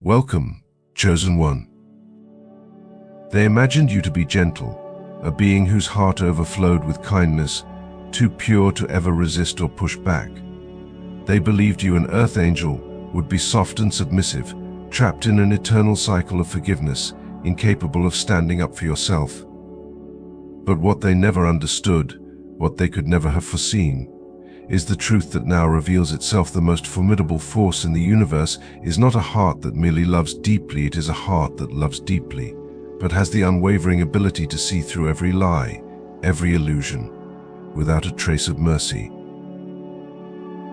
Welcome, chosen one. They imagined you to be gentle, a being whose heart overflowed with kindness, too pure to ever resist or push back. They believed you, an earth angel, would be soft and submissive, trapped in an eternal cycle of forgiveness, incapable of standing up for yourself. But what they never understood, what they could never have foreseen, is the truth that now reveals itself. The most formidable force in the universe is not a heart that merely loves deeply, it is a heart that loves deeply, but has the unwavering ability to see through every lie, every illusion, without a trace of mercy.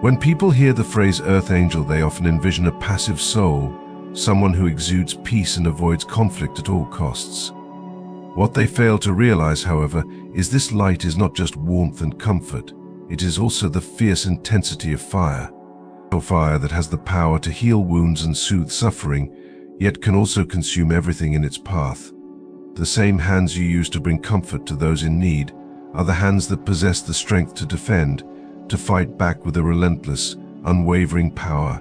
When people hear the phrase earth angel, they often envision a passive soul, someone who exudes peace and avoids conflict at all costs. What they fail to realize, however, is this light is not just warmth and comfort. It is also the fierce intensity of fire. A fire that has the power to heal wounds and soothe suffering, yet can also consume everything in its path. The same hands you use to bring comfort to those in need are the hands that possess the strength to defend, to fight back with a relentless, unwavering power.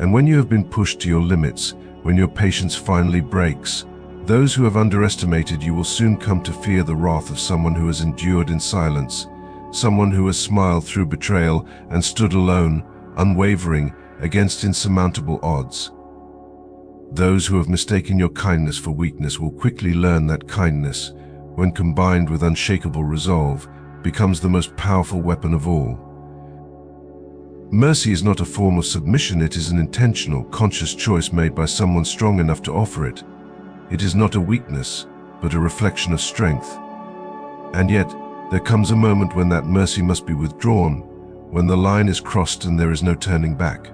And when you have been pushed to your limits, when your patience finally breaks, those who have underestimated you will soon come to fear the wrath of someone who has endured in silence, someone who has smiled through betrayal and stood alone, unwavering, against insurmountable odds. Those who have mistaken your kindness for weakness will quickly learn that kindness, when combined with unshakable resolve, becomes the most powerful weapon of all. Mercy is not a form of submission, it is an intentional, conscious choice made by someone strong enough to offer it. It is not a weakness, but a reflection of strength. And yet, there comes a moment when that mercy must be withdrawn, when the line is crossed and there is no turning back.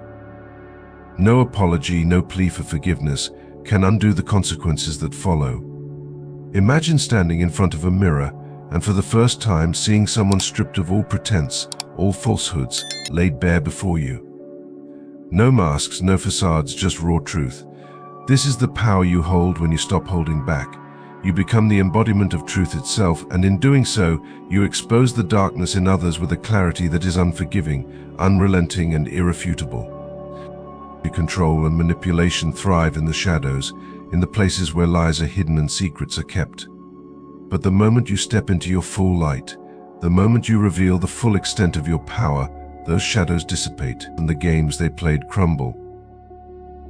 No apology, no plea for forgiveness can undo the consequences that follow. Imagine standing in front of a mirror and for the first time seeing someone stripped of all pretense, all falsehoods laid bare before you. No masks, no facades, just raw truth. This is the power you hold when you stop holding back. You become the embodiment of truth itself, and in doing so, you expose the darkness in others with a clarity that is unforgiving, unrelenting, and irrefutable. Control and manipulation thrive in the shadows, in the places where lies are hidden and secrets are kept. But the moment you step into your full light, the moment you reveal the full extent of your power, those shadows dissipate and the games they played crumble.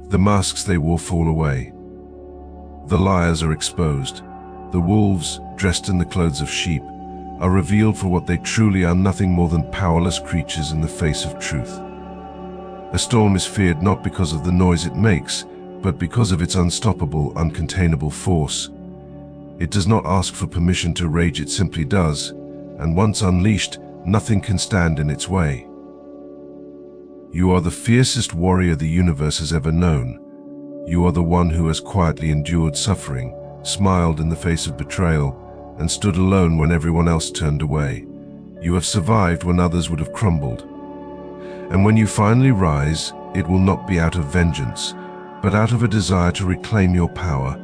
The masks they wore fall away. The liars are exposed. The wolves, dressed in the clothes of sheep, are revealed for what they truly are, nothing more than powerless creatures in the face of truth. A storm is feared not because of the noise it makes, but because of its unstoppable, uncontainable force. It does not ask for permission to rage, it simply does, and once unleashed, nothing can stand in its way. You are the fiercest warrior the universe has ever known. You are the one who has quietly endured suffering, smiled in the face of betrayal, and stood alone when everyone else turned away. You have survived when others would have crumbled. And when you finally rise, it will not be out of vengeance, but out of a desire to reclaim your power.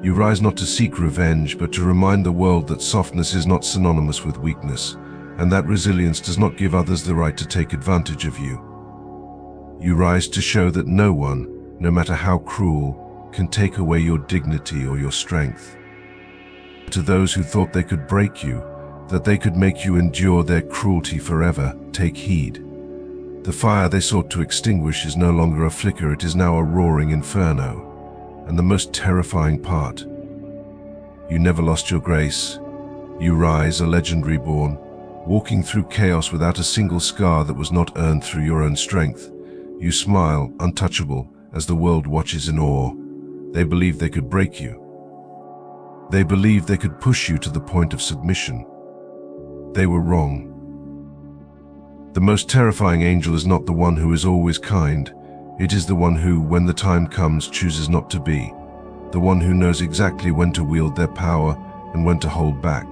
You rise not to seek revenge, but to remind the world that softness is not synonymous with weakness, and that resilience does not give others the right to take advantage of you. You rise to show that no one, no matter how cruel, can take away your dignity or your strength. To those who thought they could break you, that they could make you endure their cruelty forever, take heed. The fire they sought to extinguish is no longer a flicker, it is now a roaring inferno. And the most terrifying part, you never lost your grace. You rise, a legend reborn, walking through chaos without a single scar that was not earned through your own strength. You smile, untouchable, as the world watches in awe. They believed they could break you. They believed they could push you to the point of submission. They were wrong. The most terrifying angel is not the one who is always kind. It is the one who, when the time comes, chooses not to be. The one who knows exactly when to wield their power and when to hold back.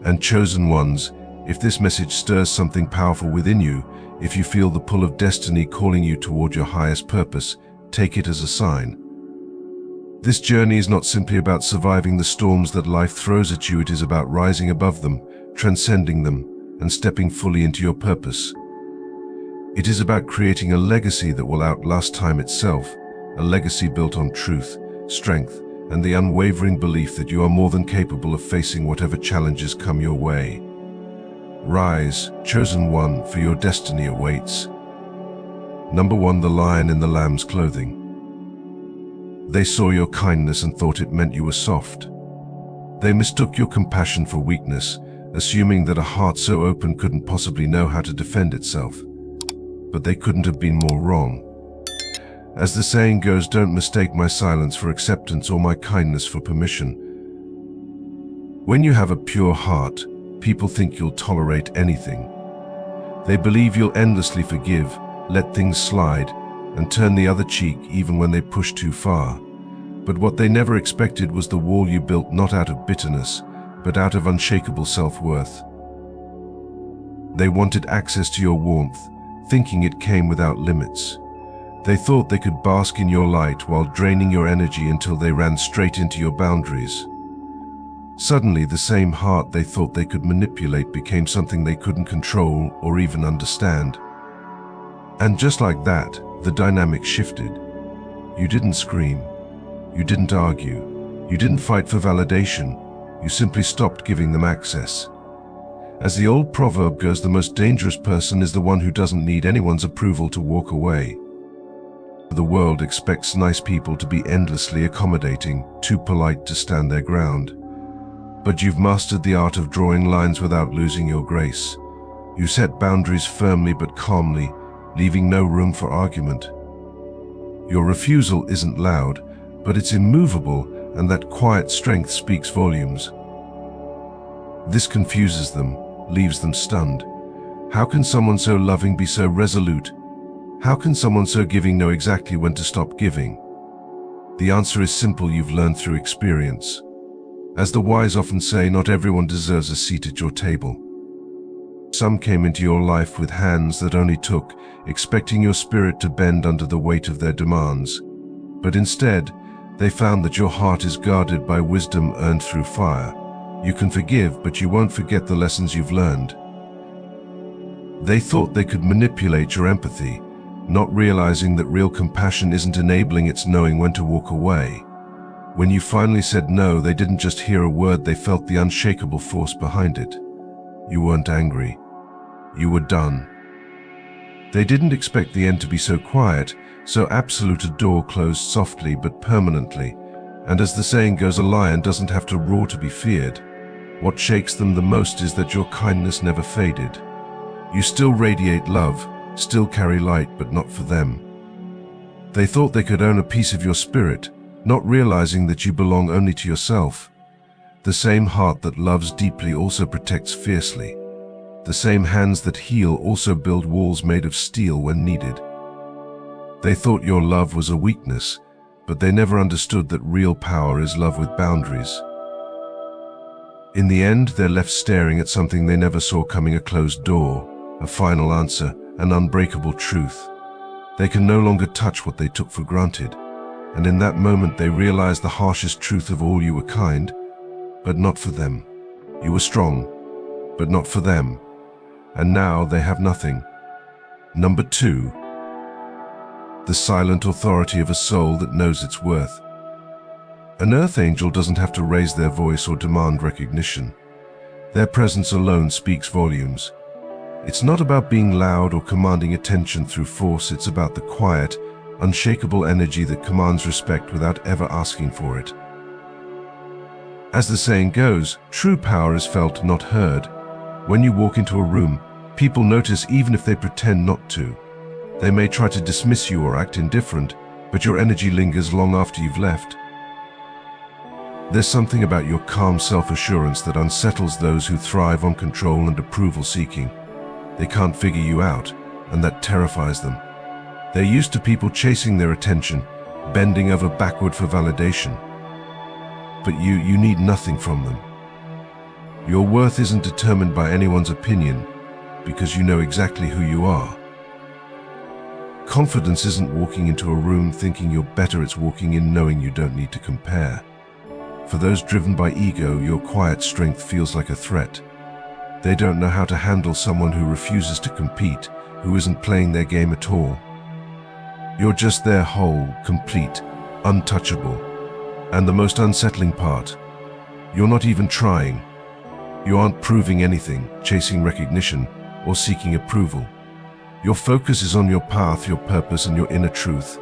And chosen ones, if this message stirs something powerful within you, if you feel the pull of destiny calling you toward your highest purpose, take it as a sign. This journey is not simply about surviving the storms that life throws at you, it is about rising above them, transcending them, and stepping fully into your purpose. It is about creating a legacy that will outlast time itself, a legacy built on truth, strength, and the unwavering belief that you are more than capable of facing whatever challenges come your way. Rise, chosen one, for your destiny awaits. Number 1. The lion in the lamb's clothing. They saw your kindness and thought it meant you were soft. They mistook your compassion for weakness, assuming that a heart so open couldn't possibly know how to defend itself. But they couldn't have been more wrong. As the saying goes, don't mistake my silence for acceptance or my kindness for permission. When you have a pure heart, people think you'll tolerate anything. They believe you'll endlessly forgive, let things slide, and turn the other cheek even when they push too far. But what they never expected was the wall you built not out of bitterness, but out of unshakable self-worth. They wanted access to your warmth, thinking it came without limits. They thought they could bask in your light while draining your energy until they ran straight into your boundaries. Suddenly, the same heart they thought they could manipulate became something they couldn't control or even understand. And just like that, the dynamic shifted. You didn't scream. You didn't argue. You didn't fight for validation. You simply stopped giving them access. As the old proverb goes, the most dangerous person is the one who doesn't need anyone's approval to walk away. The world expects nice people to be endlessly accommodating, too polite to stand their ground. But you've mastered the art of drawing lines without losing your grace. You set boundaries firmly but calmly, leaving no room for argument. Your refusal isn't loud, but it's immovable, and that quiet strength speaks volumes. This confuses them, leaves them stunned. How can someone so loving be so resolute? How can someone so giving know exactly when to stop giving? The answer is simple: you've learned through experience. As the wise often say, not everyone deserves a seat at your table. Some came into your life with hands that only took, expecting your spirit to bend under the weight of their demands. But instead, they found that your heart is guarded by wisdom earned through fire. You can forgive, but you won't forget the lessons you've learned. They thought they could manipulate your empathy, not realizing that real compassion isn't enabling, it's knowing when to walk away. When you finally said no, they didn't just hear a word, they felt the unshakable force behind it. You weren't angry. You were done. They didn't expect the end to be so quiet, so absolute. A door closed softly but permanently. And as the saying goes, a lion doesn't have to roar to be feared. What shakes them the most is that your kindness never faded. You still radiate love, still carry light, but not for them. They thought they could own a piece of your spirit, not realizing that you belong only to yourself. The same heart that loves deeply also protects fiercely. The same hands that heal also build walls made of steel when needed. They thought your love was a weakness, but they never understood that real power is love with boundaries. In the end, they're left staring at something they never saw coming: a closed door, a final answer, an unbreakable truth. They can no longer touch what they took for granted. And in that moment, they realized the harshest truth of all: you were kind, but not for them. You were strong, but not for them. And now they have nothing. Number 2. The silent authority of a soul that knows its worth. An earth angel doesn't have to raise their voice or demand recognition. Their presence alone speaks volumes. It's not about being loud or commanding attention through force. It's about the quiet, unshakable energy that commands respect without ever asking for it. As the saying goes, true power is felt, not heard. When you walk into a room, people notice even if they pretend not to. They may try to dismiss you or act indifferent, but your energy lingers long after you've left. There's something about your calm self-assurance that unsettles those who thrive on control and approval-seeking. They can't figure you out, and that terrifies them. They're used to people chasing their attention, bending over backward for validation. But you need nothing from them. Your worth isn't determined by anyone's opinion, because you know exactly who you are. Confidence isn't walking into a room thinking you're better, it's walking in knowing you don't need to compare. For those driven by ego, your quiet strength feels like a threat. They don't know how to handle someone who refuses to compete, who isn't playing their game at all. You're just there whole, complete, untouchable. And the most unsettling part, you're not even trying. You aren't proving anything, chasing recognition, or seeking approval. Your focus is on your path, your purpose, and your inner truth.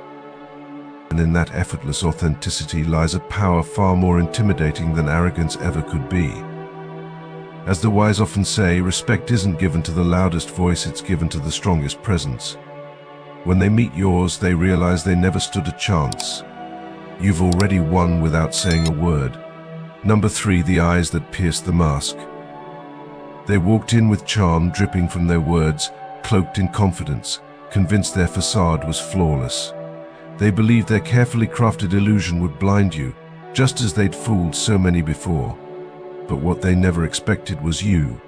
And in that effortless authenticity lies a power far more intimidating than arrogance ever could be. As the wise often say, respect isn't given to the loudest voice, it's given to the strongest presence. When they meet yours, they realize they never stood a chance. You've already won without saying a word. Number 3, the eyes that pierce the mask. They walked in with charm dripping from their words, cloaked in confidence, convinced their facade was flawless. They believed their carefully crafted illusion would blind you, just as they'd fooled so many before. But what they never expected was you.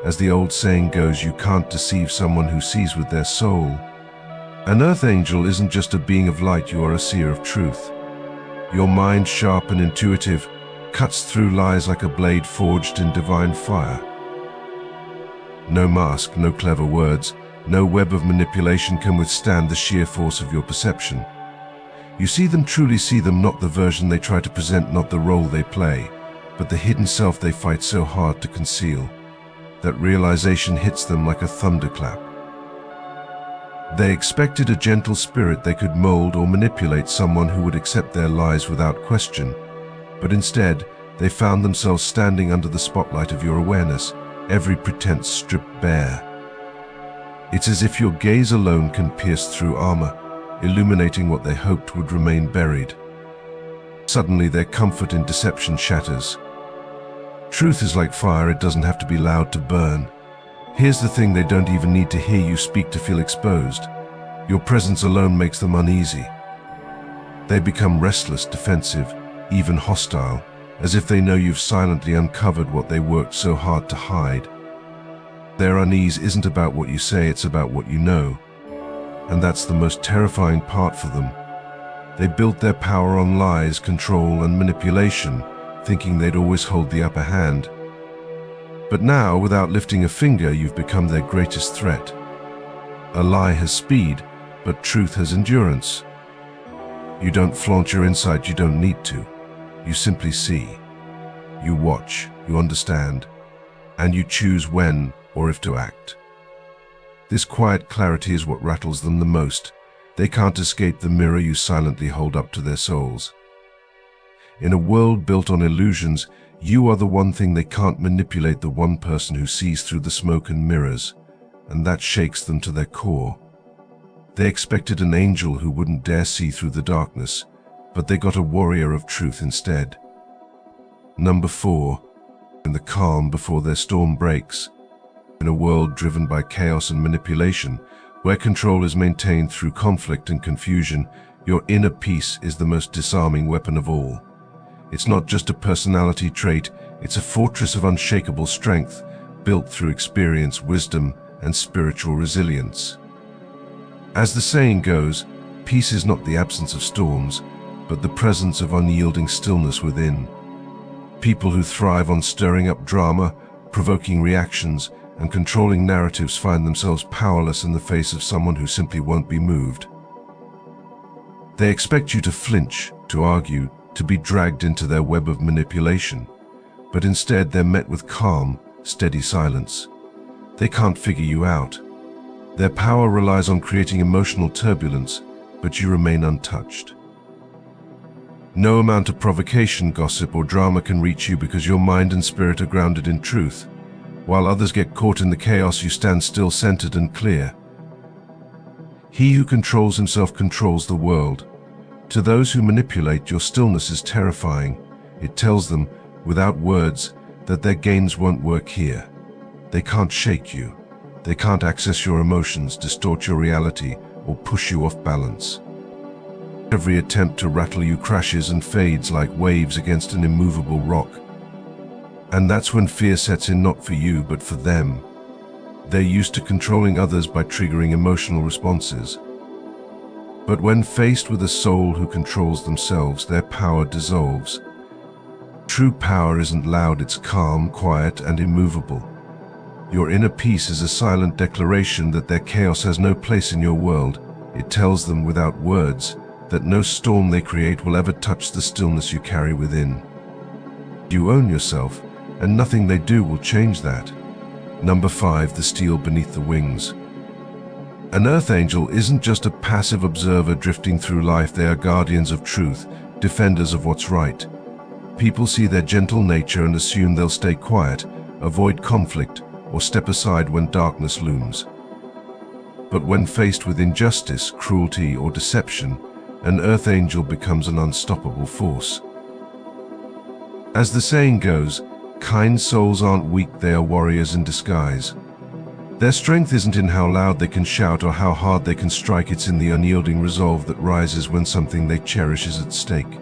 As the old saying goes, you can't deceive someone who sees with their soul. An earth angel isn't just a being of light, you are a seer of truth. Your mind, sharp and intuitive, cuts through lies like a blade forged in divine fire. No mask, no clever words, no web of manipulation can withstand the sheer force of your perception. You see them, truly see them, not the version they try to present, not the role they play, but the hidden self they fight so hard to conceal. That realization hits them like a thunderclap. They expected a gentle spirit they could mold or manipulate, someone who would accept their lies without question. But instead, they found themselves standing under the spotlight of your awareness, every pretense stripped bare. It's as if your gaze alone can pierce through armor, illuminating what they hoped would remain buried. Suddenly, their comfort in deception shatters. Truth is like fire, it doesn't have to be loud to burn. Here's the thing, they don't even need to hear you speak to feel exposed. Your presence alone makes them uneasy. They become restless, defensive, even hostile, as if they know you've silently uncovered what they worked so hard to hide. Their unease isn't about what you say, it's about what you know. And that's the most terrifying part for them. They built their power on lies, control, and manipulation, thinking they'd always hold the upper hand. But now, without lifting a finger, you've become their greatest threat. A lie has speed, but truth has endurance. You don't flaunt your insight, you don't need to. You simply see. You watch, you understand, and you choose when or if to act. This quiet clarity is what rattles them the most. They can't escape the mirror you silently hold up to their souls. In a world built on illusions, you are the one thing they can't manipulate, the one person who sees through the smoke and mirrors, and that shakes them to their core. They expected an angel who wouldn't dare see through the darkness, but they got a warrior of truth instead. Number 4, in the calm before their storm breaks. In a world driven by chaos and manipulation, where control is maintained through conflict and confusion, your inner peace is the most disarming weapon of all. It's not just a personality trait, it's a fortress of unshakable strength, built through experience, wisdom, and spiritual resilience. As the saying goes, peace is not the absence of storms, but the presence of unyielding stillness within. People who thrive on stirring up drama, provoking reactions, and controlling narratives find themselves powerless in the face of someone who simply won't be moved. They expect you to flinch, to argue, to be dragged into their web of manipulation, but instead they're met with calm, steady silence. They can't figure you out. Their power relies on creating emotional turbulence, but you remain untouched. No amount of provocation, gossip, or drama can reach you because your mind and spirit are grounded in truth. While others get caught in the chaos, you stand still, centered and clear. He who controls himself controls the world. To those who manipulate, your stillness is terrifying. It tells them, without words, that their games won't work here. They can't shake you. They can't access your emotions, distort your reality, or push you off balance. Every attempt to rattle you crashes and fades like waves against an immovable rock. And that's when fear sets in, not for you, but for them. They're used to controlling others by triggering emotional responses. But when faced with a soul who controls themselves, their power dissolves. True power isn't loud, it's calm, quiet, and immovable. Your inner peace is a silent declaration that their chaos has no place in your world. It tells them without words that no storm they create will ever touch the stillness you carry within. You own yourself, and nothing they do will change that. Number 5, the steel beneath the wings. An earth angel isn't just a passive observer drifting through life. They are guardians of truth, defenders of what's right. People see their gentle nature and assume they'll stay quiet, avoid conflict, or step aside when darkness looms. But when faced with injustice, cruelty, or deception, an earth angel becomes an unstoppable force. As the saying goes, kind souls aren't weak, they are warriors in disguise. Their strength isn't in how loud they can shout or how hard they can strike, it's in the unyielding resolve that rises when something they cherish is at stake.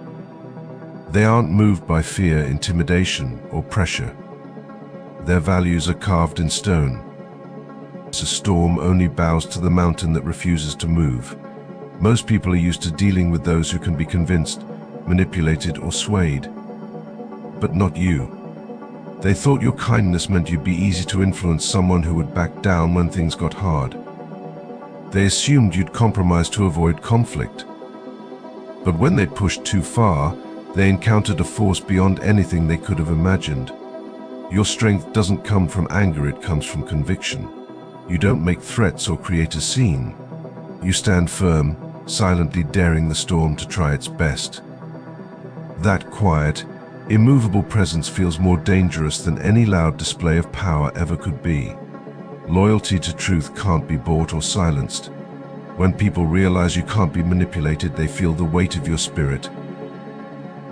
They aren't moved by fear, intimidation, or pressure. Their values are carved in stone. A storm only bows to the mountain that refuses to move. Most people are used to dealing with those who can be convinced, manipulated, or swayed. But not you. They thought your kindness meant you'd be easy to influence, someone who would back down when things got hard. They assumed you'd compromise to avoid conflict. But when they pushed too far, they encountered a force beyond anything they could have imagined. Your strength doesn't come from anger, it comes from conviction. You don't make threats or create a scene. You stand firm, silently daring the storm to try its best. That quiet, immovable presence feels more dangerous than any loud display of power ever could be. Loyalty to truth can't be bought or silenced. When people realize you can't be manipulated, they feel the weight of your spirit.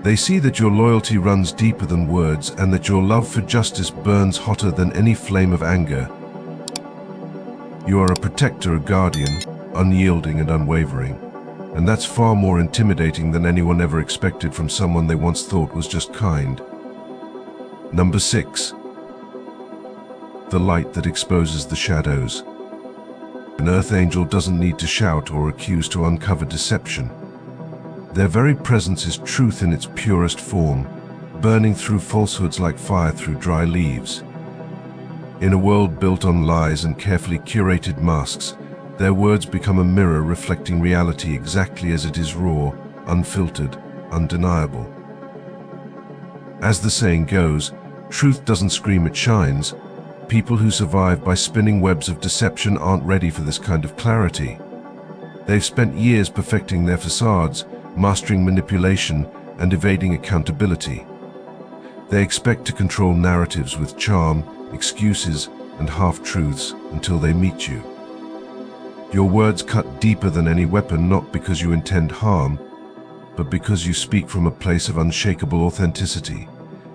They see that your loyalty runs deeper than words and that your love for justice burns hotter than any flame of anger. You are a protector, a guardian, unyielding and unwavering. And that's far more intimidating than anyone ever expected from someone they once thought was just kind. Number 6. The light that exposes the shadows. An earth angel doesn't need to shout or accuse to uncover deception. Their very presence is truth in its purest form, burning through falsehoods like fire through dry leaves. In a world built on lies and carefully curated masks, their words become a mirror reflecting reality exactly as it is, raw, unfiltered, undeniable. As the saying goes, truth doesn't scream, it shines. People who survive by spinning webs of deception aren't ready for this kind of clarity. They've spent years perfecting their facades, mastering manipulation, and evading accountability. They expect to control narratives with charm, excuses, and half-truths until they meet you. Your words cut deeper than any weapon, not because you intend harm, but because you speak from a place of unshakable authenticity.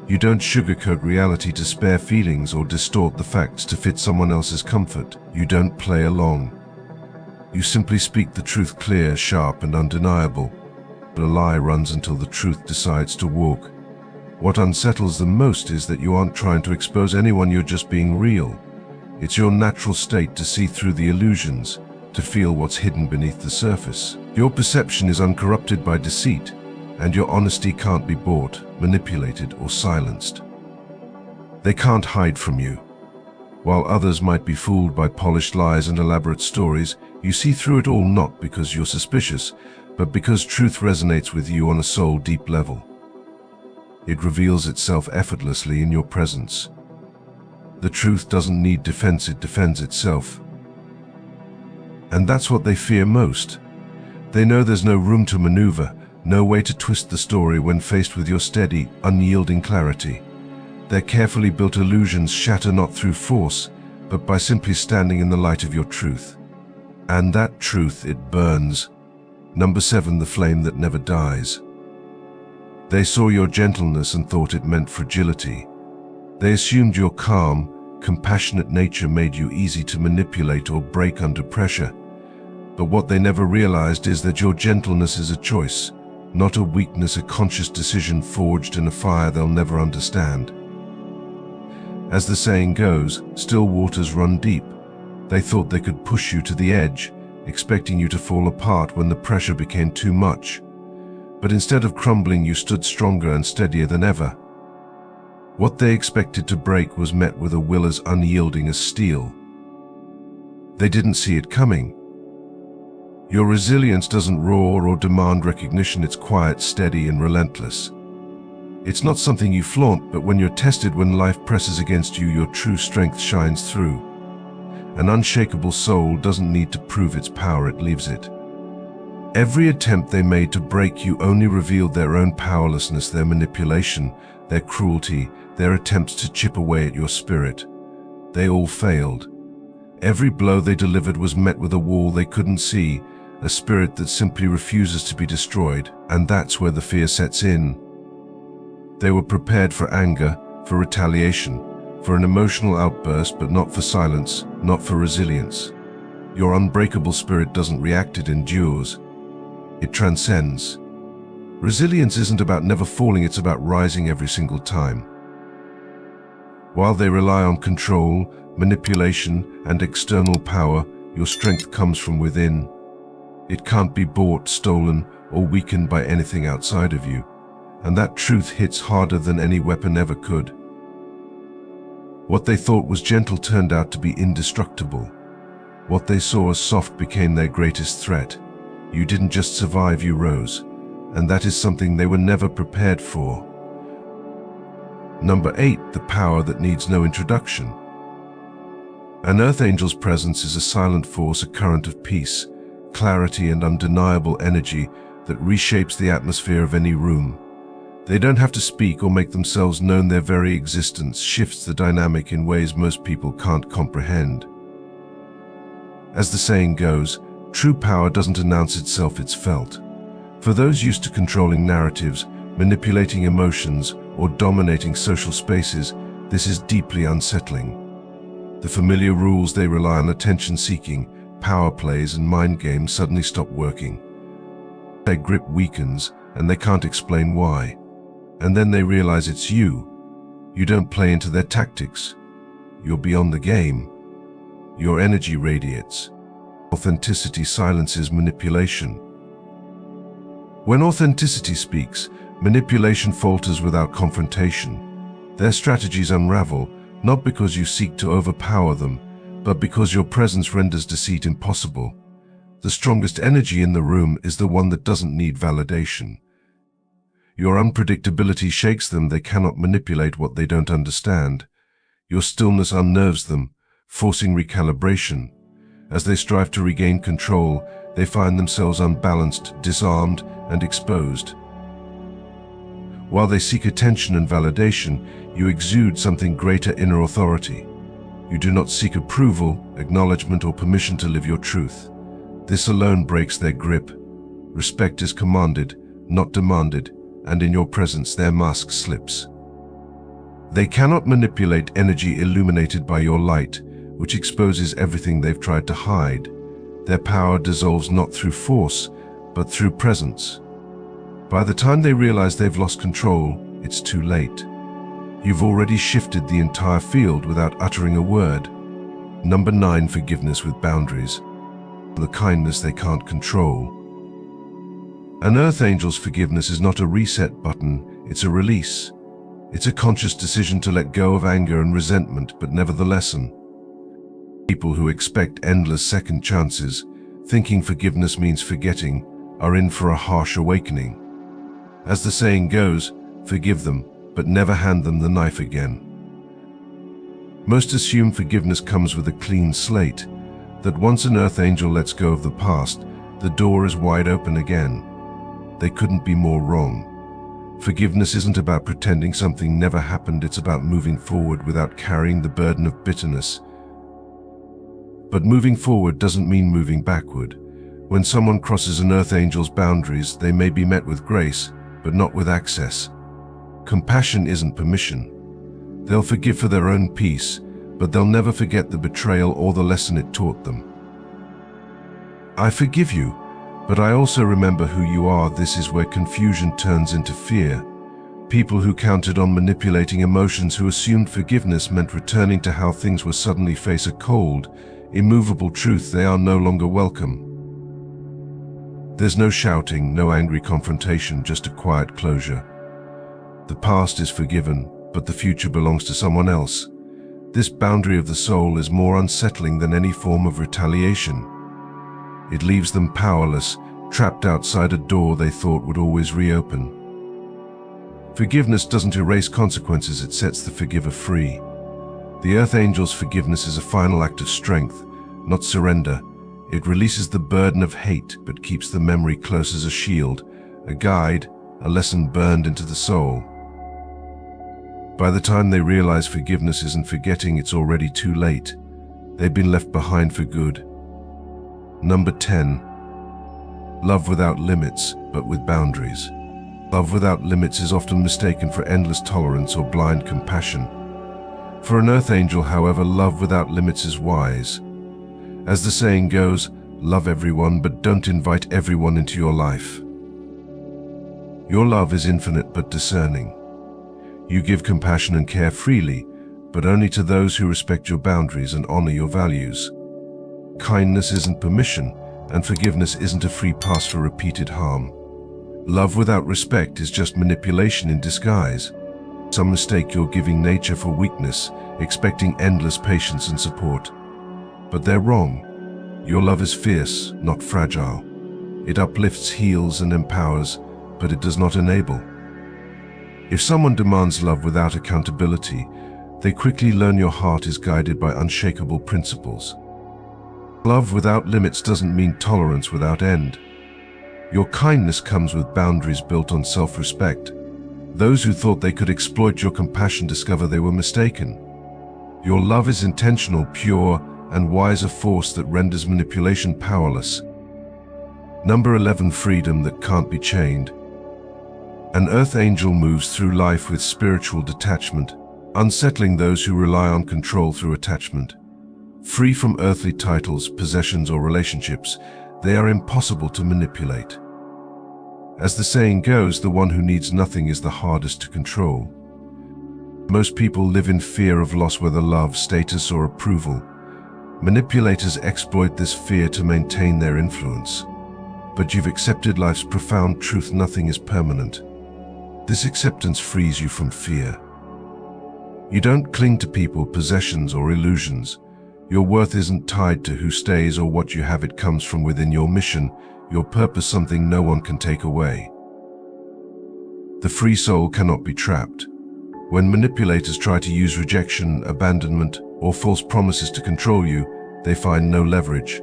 You don't sugarcoat reality to spare feelings or distort the facts to fit someone else's comfort. You don't play along. You simply speak the truth, clear, sharp, and undeniable. But a lie runs until the truth decides to walk. What unsettles them most is that you aren't trying to expose anyone, you're just being real. It's your natural state to see through the illusions, to feel what's hidden beneath the surface. Your perception is uncorrupted by deceit, and your honesty can't be bought, manipulated, or silenced. They can't hide from you. While others might be fooled by polished lies and elaborate stories, you see through it all, not because you're suspicious, but because truth resonates with you on a soul-deep level. It reveals itself effortlessly in your presence. The truth doesn't need defense, it defends itself. And that's what they fear most. They know there's no room to maneuver, no way to twist the story when faced with your steady, unyielding clarity. Their carefully built illusions shatter not through force, but by simply standing in the light of your truth. And that truth, it burns. Number 7, the flame that never dies. They saw your gentleness and thought it meant fragility. They assumed your calm, compassionate nature made you easy to manipulate or break under pressure. But what they never realized is that your gentleness is a choice, not a weakness, a conscious decision forged in a fire they'll never understand. As the saying goes, still waters run deep. They thought they could push you to the edge, expecting you to fall apart when the pressure became too much. But instead of crumbling, you stood stronger and steadier than ever. What they expected to break was met with a will as unyielding as steel. They didn't see it coming. Your resilience doesn't roar or demand recognition, it's quiet, steady, and relentless. It's not something you flaunt, but when you're tested, when life presses against you, your true strength shines through. An unshakable soul doesn't need to prove its power, it leaves it. Every attempt they made to break you only revealed their own powerlessness, their manipulation, their cruelty, their attempts to chip away at your spirit. They all failed. Every blow they delivered was met with a wall they couldn't see, a spirit that simply refuses to be destroyed, and that's where the fear sets in. They were prepared for anger, for retaliation, for an emotional outburst, but not for silence, not for resilience. Your unbreakable spirit doesn't react, it endures. It transcends. Resilience isn't about never falling, it's about rising every single time. While they rely on control, manipulation, and external power, your strength comes from within. It can't be bought, stolen, or weakened by anything outside of you. And that truth hits harder than any weapon ever could. What they thought was gentle turned out to be indestructible. What they saw as soft became their greatest threat. You didn't just survive, you rose. And that is something they were never prepared for. Number 8, the power that needs no introduction. An earth angel's presence is a silent force, a current of peace, clarity, and undeniable energy that reshapes the atmosphere of any room. They don't have to speak or make themselves known, their very existence shifts the dynamic in ways most people can't comprehend. As the saying goes, true power doesn't announce itself, it's felt. For those used to controlling narratives, manipulating emotions, or dominating social spaces, this is deeply unsettling. The familiar rules they rely on, attention-seeking, power plays, and mind games, suddenly stop working. Their grip weakens, and they can't explain why. And then they realize it's you. You don't play into their tactics. You're beyond the game. Your energy radiates. Authenticity silences manipulation. When authenticity speaks, manipulation falters without confrontation. Their strategies unravel, not because you seek to overpower them, but because your presence renders deceit impossible. The strongest energy in the room is the one that doesn't need validation. Your unpredictability shakes them, they cannot manipulate what they don't understand. Your stillness unnerves them, forcing recalibration. As they strive to regain control, they find themselves unbalanced, disarmed, and exposed. While they seek attention and validation, you exude something greater, inner authority. You do not seek approval, acknowledgement, or permission to live your truth. This alone breaks their grip. Respect is commanded, not demanded, and in your presence their mask slips. They cannot manipulate energy illuminated by your light, which exposes everything they've tried to hide. Their power dissolves not through force, but through presence. By the time they realize they've lost control, it's too late. You've already shifted the entire field without uttering a word. Number 9, forgiveness with boundaries. The kindness they can't control. An earth angel's forgiveness is not a reset button, it's a release. It's a conscious decision to let go of anger and resentment, but never the lesson. People who expect endless second chances, thinking forgiveness means forgetting, are in for a harsh awakening. As the saying goes, forgive them, but never hand them the knife again. Most assume forgiveness comes with a clean slate, that once an earth angel lets go of the past, the door is wide open again. They couldn't be more wrong. Forgiveness isn't about pretending something never happened, it's about moving forward without carrying the burden of bitterness. But moving forward doesn't mean moving backward. When someone crosses an earth angel's boundaries, they may be met with grace, but not with access. Compassion isn't permission. They'll forgive for their own peace, but they'll never forget the betrayal or the lesson it taught them. I forgive you, but I also remember who you are. This is where confusion turns into fear. People who counted on manipulating emotions, who assumed forgiveness meant returning to how things were, suddenly face a cold, immovable truth: they are no longer welcome. There's no shouting, no angry confrontation, just a quiet closure. The past is forgiven, but the future belongs to someone else. This boundary of the soul is more unsettling than any form of retaliation. It leaves them powerless, trapped outside a door they thought would always reopen. Forgiveness doesn't erase consequences, it sets the forgiver free. The Earth Angel's forgiveness is a final act of strength, not surrender. It releases the burden of hate, but keeps the memory close as a shield, a guide, a lesson burned into the soul. By the time they realize forgiveness isn't forgetting, it's already too late. They've been left behind for good. Number 10. Love without limits, but with boundaries. Love without limits is often mistaken for endless tolerance or blind compassion. For an Earth Angel, however, love without limits is wise. As the saying goes, love everyone, but don't invite everyone into your life. Your love is infinite but discerning. You give compassion and care freely, but only to those who respect your boundaries and honor your values. Kindness isn't permission, and forgiveness isn't a free pass for repeated harm. Love without respect is just manipulation in disguise. Some mistake your giving nature for weakness, expecting endless patience and support. But they're wrong. Your love is fierce, not fragile. It uplifts, heals, and empowers, but it does not enable. If someone demands love without accountability, they quickly learn your heart is guided by unshakable principles. Love without limits doesn't mean tolerance without end. Your kindness comes with boundaries built on self-respect. Those who thought they could exploit your compassion discover they were mistaken. Your love is intentional, pure, and wise, a force that renders manipulation powerless. Number 11. Freedom that can't be chained. An Earth Angel moves through life with spiritual detachment, unsettling those who rely on control through attachment. Free from earthly titles, possessions, or relationships, they are impossible to manipulate. As the saying goes, the one who needs nothing is the hardest to control. Most people live in fear of loss, whether love, status, or approval. Manipulators exploit this fear to maintain their influence. But you've accepted life's profound truth: nothing is permanent. This acceptance frees you from fear. You don't cling to people, possessions, or illusions. Your worth isn't tied to who stays or what you have. It comes from within: your mission, your purpose, something no one can take away. The free soul cannot be trapped. When manipulators try to use rejection, abandonment, or false promises to control you, they find no leverage.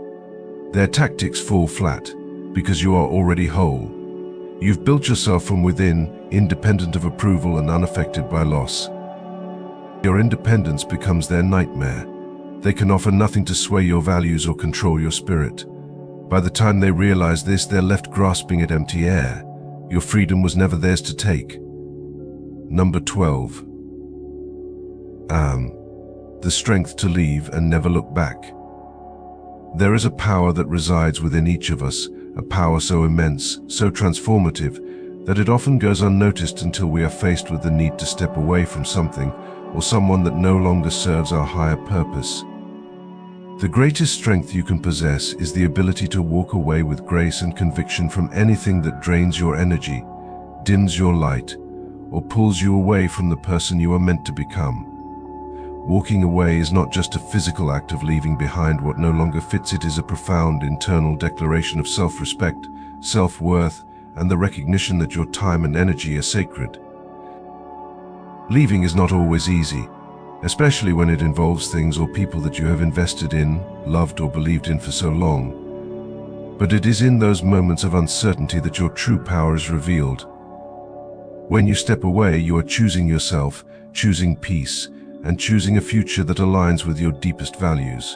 Their tactics fall flat, because you are already whole. You've built yourself from within, independent of approval and unaffected by loss. Your independence becomes their nightmare. They can offer nothing to sway your values or control your spirit. By the time they realize this, they're left grasping at empty air. Your freedom was never theirs to take. Number 12. The strength to leave and never look back. There is a power that resides within each of us, a power so immense, so transformative, that it often goes unnoticed until we are faced with the need to step away from something or someone that no longer serves our higher purpose. The greatest strength you can possess is the ability to walk away with grace and conviction from anything that drains your energy, dims your light, or pulls you away from the person you are meant to become. Walking away is not just a physical act of leaving behind what no longer fits. It is a profound internal declaration of self-respect, self-worth, and the recognition that your time and energy are sacred. Leaving is not always easy, especially when it involves things or people that you have invested in, loved, or believed in for so long. But it is in those moments of uncertainty that your true power is revealed. When you step away, you are choosing yourself, choosing peace, and choosing a future that aligns with your deepest values.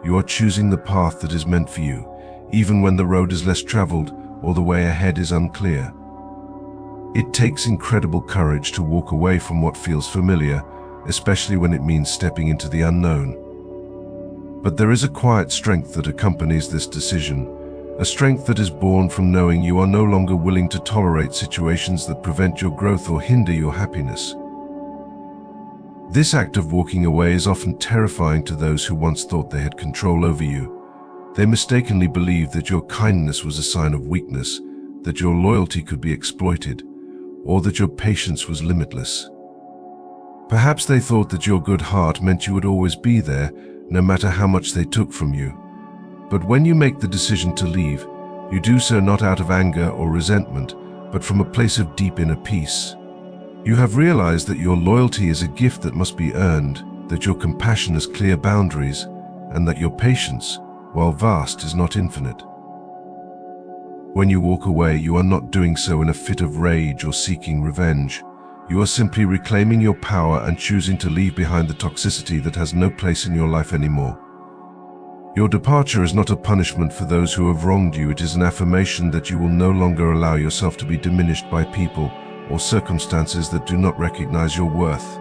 You are choosing the path that is meant for you, even when the road is less traveled or the way ahead is unclear. It takes incredible courage to walk away from what feels familiar, especially when it means stepping into the unknown. But there is a quiet strength that accompanies this decision, a strength that is born from knowing you are no longer willing to tolerate situations that prevent your growth or hinder your happiness. This act of walking away is often terrifying to those who once thought they had control over you. They mistakenly believed that your kindness was a sign of weakness, that your loyalty could be exploited, or that your patience was limitless. Perhaps they thought that your good heart meant you would always be there, no matter how much they took from you. But when you make the decision to leave, you do so not out of anger or resentment, but from a place of deep inner peace. You have realized that your loyalty is a gift that must be earned, that your compassion has clear boundaries, and that your patience, while vast, is not infinite. When you walk away, you are not doing so in a fit of rage or seeking revenge. You are simply reclaiming your power and choosing to leave behind the toxicity that has no place in your life anymore. Your departure is not a punishment for those who have wronged you. It is an affirmation that you will no longer allow yourself to be diminished by people or circumstances that do not recognize your worth.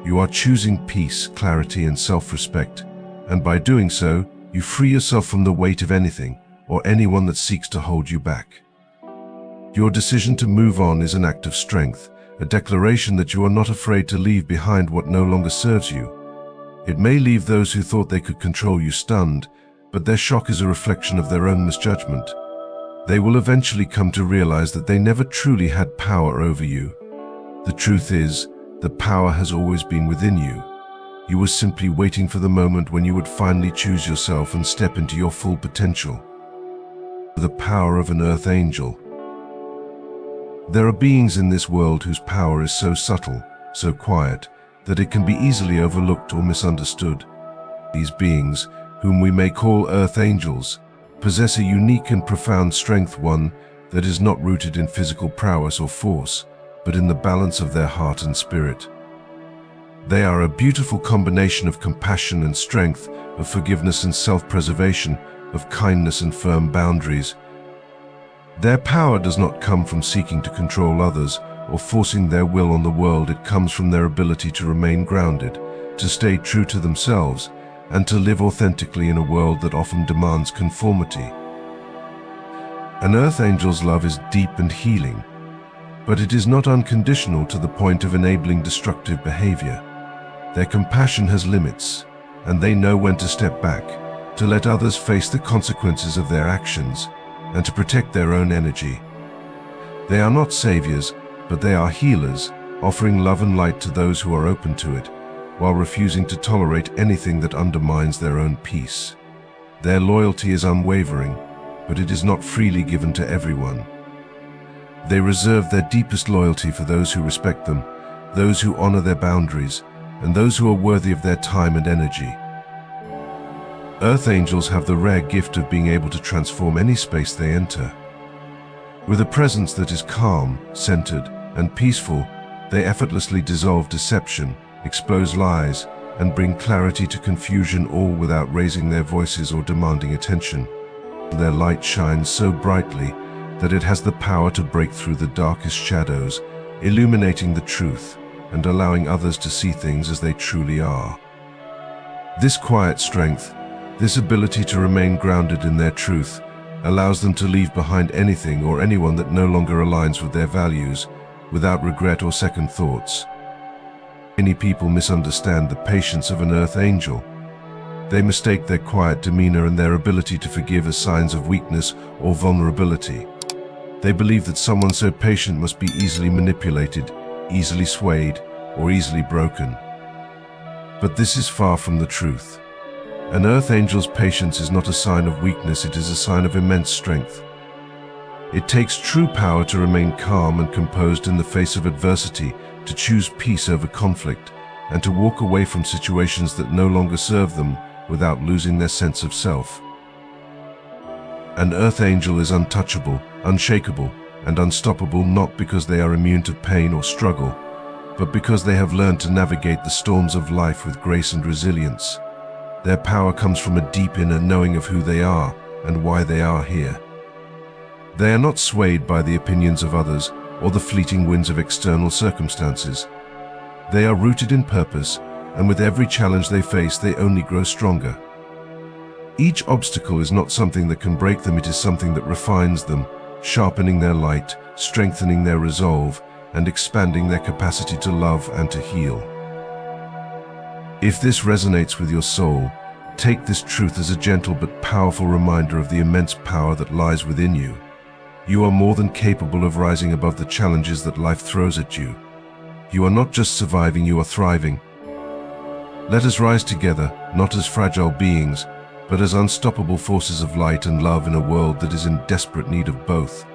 You are choosing peace, clarity, and self-respect, and by doing so, you free yourself from the weight of anything or anyone that seeks to hold you back. Your decision to move on is an act of strength, a declaration that you are not afraid to leave behind what no longer serves you. It may leave those who thought they could control you stunned, but their shock is a reflection of their own misjudgment. They will eventually come to realize that they never truly had power over you. The truth is, the power has always been within you. You were simply waiting for the moment when you would finally choose yourself and step into your full potential. The power of an earth angel. There are beings in this world whose power is so subtle, so quiet, that it can be easily overlooked or misunderstood. These beings, whom we may call earth angels, possess a unique and profound strength, one that is not rooted in physical prowess or force, but in the balance of their heart and spirit. They are a beautiful combination of compassion and strength, of forgiveness and self-preservation, of kindness and firm boundaries. Their power does not come from seeking to control others or forcing their will on the world. It comes from their ability to remain grounded, to stay true to themselves, and to live authentically in a world that often demands conformity. An earth angel's love is deep and healing, but it is not unconditional to the point of enabling destructive behavior. Their compassion has limits, and they know when to step back, to let others face the consequences of their actions, and to protect their own energy. They are not saviors, but they are healers, offering love and light to those who are open to it, while refusing to tolerate anything that undermines their own peace. Their loyalty is unwavering, but it is not freely given to everyone. They reserve their deepest loyalty for those who respect them, those who honor their boundaries, and those who are worthy of their time and energy. Earth angels have the rare gift of being able to transform any space they enter. With a presence that is calm, centered, and peaceful, they effortlessly dissolve deception, expose lies, and bring clarity to confusion, all without raising their voices or demanding attention. Their light shines so brightly that it has the power to break through the darkest shadows, illuminating the truth and allowing others to see things as they truly are. This quiet strength, this ability to remain grounded in their truth, allows them to leave behind anything or anyone that no longer aligns with their values, without regret or second thoughts. Many people misunderstand the patience of an earth angel. They mistake their quiet demeanor and their ability to forgive as signs of weakness or vulnerability. They believe that someone so patient must be easily manipulated, easily swayed, or easily broken. But this is far from the truth. An earth angel's patience is not a sign of weakness, it is a sign of immense strength. It takes true power to remain calm and composed in the face of adversity, to choose peace over conflict, and to walk away from situations that no longer serve them without losing their sense of self. An earth angel is untouchable, unshakable, and unstoppable, not because they are immune to pain or struggle, but because they have learned to navigate the storms of life with grace and resilience. Their power comes from a deep inner knowing of who they are and why they are here. They are not swayed by the opinions of others or the fleeting winds of external circumstances. They are rooted in purpose, and with every challenge they face, they only grow stronger. Each obstacle is not something that can break them, it is something that refines them, sharpening their light, strengthening their resolve, and expanding their capacity to love and to heal. If this resonates with your soul, take this truth as a gentle but powerful reminder of the immense power that lies within you. You are more than capable of rising above the challenges that life throws at you. You are not just surviving, you are thriving. Let us rise together, not as fragile beings, but as unstoppable forces of light and love in a world that is in desperate need of both.